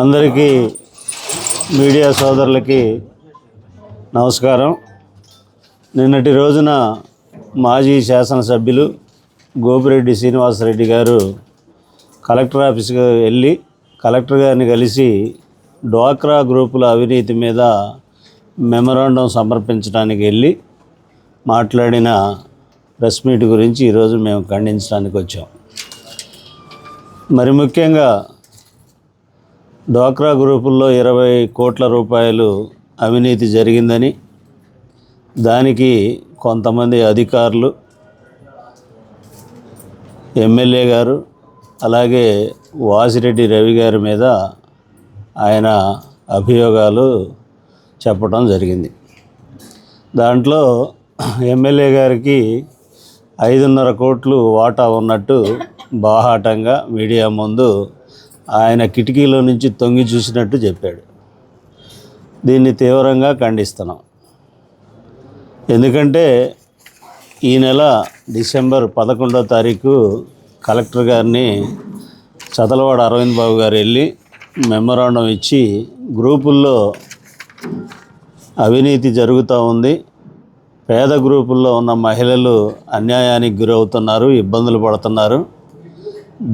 అందరికీ మీడియా సోదరులకి నమస్కారం. నిన్నటి రోజున మాజీ శాసనసభ్యులు గోపిరెడ్డి శ్రీనివాసరెడ్డి గారు కలెక్టర్ ఆఫీస్కి వెళ్ళి కలెక్టర్ గారిని కలిసి డ్వాక్రా గ్రూపుల అవినీతి మీద మెమరాండం సమర్పించడానికి వెళ్ళి మాట్లాడిన ప్రెస్ మీట్ గురించి ఈరోజు మేము ఖండించడానికి వచ్చాం. మరి ముఖ్యంగా డ్వాక్రా గ్రూపుల్లో 20 కోట్ల రూపాయలు అవినీతి జరిగిందని, దానికి కొంతమంది అధికారులు, ఎమ్మెల్యే గారు, అలాగే వాసిరెడ్డి రవి గారి మీద ఆయన అభియోగాలు చెప్పడం జరిగింది. దాంట్లో ఎమ్మెల్యే గారికి 5.5 కోట్లు వాటా ఉన్నట్టు బాహాటంగా మీడియా ముందు ఆయన కిటికీలో నుంచి తొంగి చూసినట్టు చెప్పాడు. దీన్ని తీవ్రంగా ఖండిస్తున్నాం. ఎందుకంటే ఈ నెల డిసెంబర్ 11వ తారీఖు కలెక్టర్ గారిని చదలవాడ అరవింద్ బాబు గారు వెళ్ళి మెమరాండం ఇచ్చి గ్రూపుల్లో అవినీతి జరుగుతూ ఉంది, పేద గ్రూపుల్లో ఉన్న మహిళలు అన్యాయానికి గురవుతున్నారు, ఇబ్బందులు పడుతున్నారు,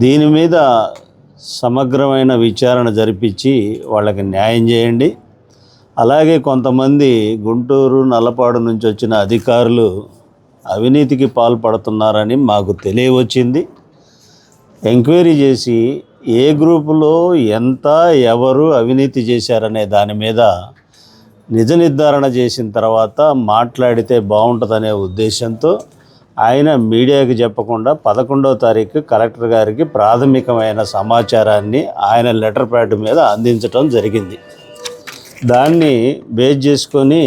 దీని మీద సమగ్రమైన విచారణ జరిపించి వాళ్ళకి న్యాయం చేయండి. అలాగే కొంతమంది గుంటూరు, నల్లపాడు నుంచి వచ్చిన అధికారులు అవినీతికి పాల్పడుతున్నారని మాకు తెలియవచ్చింది. ఎంక్వైరీ చేసి ఏ గ్రూపులో ఎంత ఎవరు అవినీతి చేశారనే దాని మీద నిజ నిర్ధారణ చేసిన తర్వాత మాట్లాడితే బాగుంటుందనే ఉద్దేశంతో ఆయన మీడియాకి చెప్పకుండా 11వ తారీఖు కలెక్టర్ గారికి ప్రాథమికమైన సమాచారాన్ని ఆయన లెటర్ ప్యాడ్ మీద అందించడం జరిగింది. దాన్ని బేస్ చేసుకొని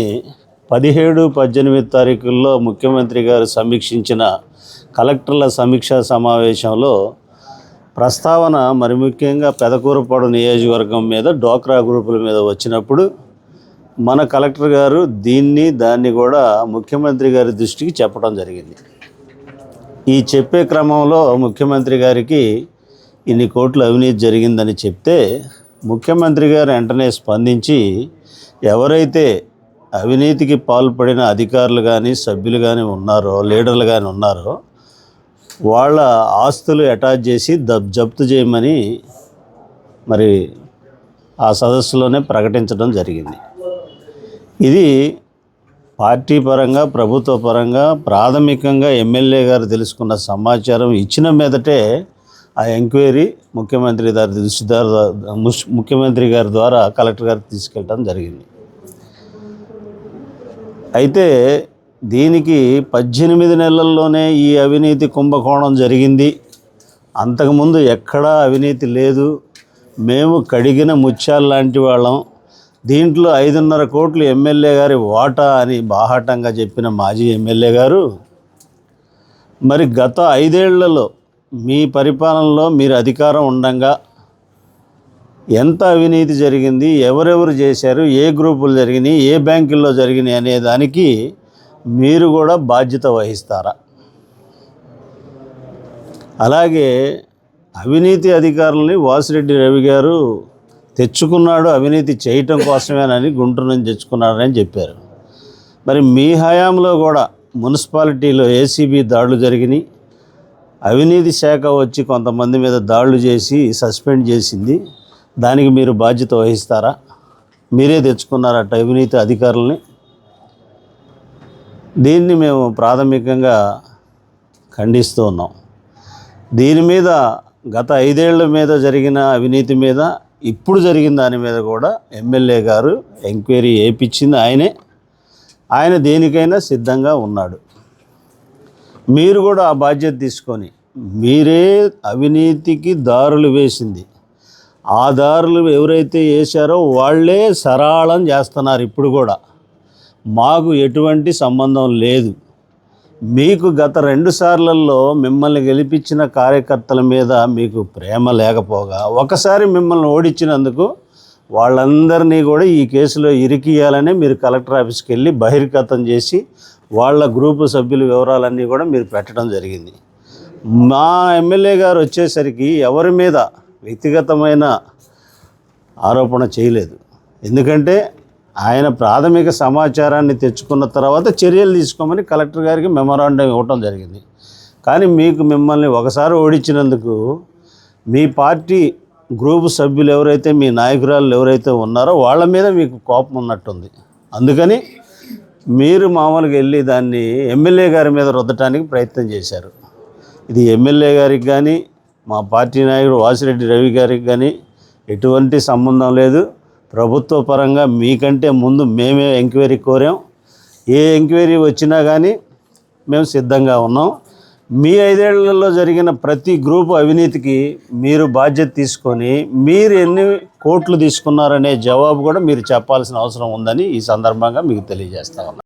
17, 18 తారీఖుల్లో ముఖ్యమంత్రి గారు సమీక్షించిన కలెక్టర్ల సమీక్షా సమావేశంలో ప్రస్తావన మరి ముఖ్యంగా పెదకూరపాడు నియోజకవర్గం మీద డ్వాక్రా గ్రూపుల మీద వచ్చినప్పుడు మన కలెక్టర్ గారు దాన్ని కూడా ముఖ్యమంత్రి గారి దృష్టికి చెప్పడం జరిగింది. ఈ చెప్పే క్రమంలో ముఖ్యమంత్రి గారికి ఇన్ని కోట్ల అవినీతి జరిగిందని చెప్తే ముఖ్యమంత్రి గారు వెంటనే స్పందించి ఎవరైతే అవినీతికి పాల్పడిన అధికారులు కానీ సభ్యులు కానీ ఉన్నారో, లీడర్లు కానీ ఉన్నారో వాళ్ళ ఆస్తులు అటాచ్ చేసి జప్తు చేయమని మరి ఆ సదస్సులోనే ప్రకటించడం జరిగింది. ఇది పార్టీ పరంగా, ప్రభుత్వ పరంగా ప్రాథమికంగా ఎమ్మెల్యే గారు తెలుసుకున్న సమాచారం ఇచ్చిన మీదటే ఆ ఎంక్వైరీ ముఖ్యమంత్రి గారి ద్వారా కలెక్టర్ గారికి తీసుకెళ్ళడం జరిగింది. అయితే దీనికి 18 నెలల్లోనే ఈ అవినీతి కుంభకోణం జరిగింది, అంతకుముందు ఎక్కడా అవినీతి లేదు, మేము కడిగిన ముత్యాలు లాంటి వాళ్ళం, దీంట్లో 5.5 కోట్లు ఎమ్మెల్యే గారి వాటా అని బాహాటంగా చెప్పిన మాజీ ఎమ్మెల్యే గారు మరి గత 5 ఏళ్లలో మీ పరిపాలనలో మీరు అధికారం ఉండంగా ఎంత అవినీతి జరిగింది, ఎవరెవరు చేశారు, ఏ గ్రూపులు జరిగినాయి, ఏ బ్యాంకుల్లో జరిగినాయి అనే దానికి మీరు కూడా బాధ్యత వహిస్తారా? అలాగే అవినీతి అధికారులని వాసిరెడ్డి రవి గారు తెచ్చుకున్నాడు అవినీతి చేయటం కోసమేనని గుంటూరు నుంచి తెచ్చుకున్నాడని చెప్పారు. మరి మీ హయాంలో కూడా మున్సిపాలిటీలో ఏసీబీ దాడులు జరిగినాయి, అవినీతి శాఖ వచ్చి కొంతమంది మీద దాడులు చేసి సస్పెండ్ చేసింది, దానికి మీరు బాధ్యత వహిస్తారా? మీరే తెచ్చుకున్నారట అవినీతి అధికారులని. దీన్ని మేము ప్రాథమికంగా ఖండిస్తూ ఉన్నాం. దీని మీద గత 5 ఏళ్ల మీద జరిగిన అవినీతి మీద, ఇప్పుడు జరిగిన దాని మీద కూడా ఎమ్మెల్యే గారు ఎంక్వైరీ చేయించింది ఆయన దేనికైనా సిద్ధంగా ఉన్నాడు. మీరు కూడా ఆ బాధ్యత తీసుకొని మీరే అవినీతికి దారులు వేసింది, ఆ దారులు ఎవరైతే వేశారో వాళ్ళే సరళం చేస్తున్నారు. ఇప్పుడు కూడా మాకు ఎటువంటి సంబంధం లేదు. మీకు గత 2 సార్లలో మిమ్మల్ని గెలిపించిన కార్యకర్తల మీద మీకు ప్రేమ లేకపోగా ఒకసారి మిమ్మల్ని ఓడించినందుకు వాళ్ళందరినీ కూడా ఈ కేసులో ఇరికియాలనే మీరు కలెక్టర్ ఆఫీస్కి వెళ్ళి బహిర్గతం చేసి వాళ్ళ గ్రూపు సభ్యుల వివరాలన్నీ కూడా మీరు పెట్టడం జరిగింది. మా ఎమ్మెల్యే గారు వచ్చేసరికి ఎవరి మీద వ్యక్తిగతమైన ఆరోపణ చేయలేదు. ఎందుకంటే ఆయన ప్రాథమిక సమాచారాన్ని తెచ్చుకున్న తర్వాత చర్యలు తీసుకోమని కలెక్టర్ గారికి మెమరాండం ఇవ్వటం జరిగింది. కానీ మిమ్మల్ని ఒకసారి ఓడించినందుకు మీ పార్టీ గ్రూపు సభ్యులు ఎవరైతే, మీ నాయకురాలు ఎవరైతే ఉన్నారో వాళ్ళ మీద మీకు కోపం ఉన్నట్టుంది. అందుకని మీరు మామూలుగా వెళ్ళి దాన్ని ఎమ్మెల్యే గారి మీద రుద్దటానికి ప్రయత్నం చేశారు. ఇది ఎమ్మెల్యే గారికి కానీ మా పార్టీ నాయకుడు వాసిరెడ్డి రవి గారికి కానీ ఎటువంటి సంబంధం లేదు. ప్రభుత్వ పరంగా మీకంటే ముందు మేమే ఎంక్వైరీ కోరాం. ఏ ఎంక్వైరీ వచ్చినా కానీ మేము సిద్ధంగా ఉన్నాం. మీ 5 ఏళ్లలో జరిగిన ప్రతి గ్రూపు అవినీతికి మీరు బాధ్యత తీసుకొని మీరు ఎన్ని కోట్లు తీసుకున్నారనే జవాబు కూడా మీరు చెప్పాల్సిన అవసరం ఉందని ఈ సందర్భంగా మీకు తెలియజేస్తా ఉన్నాను.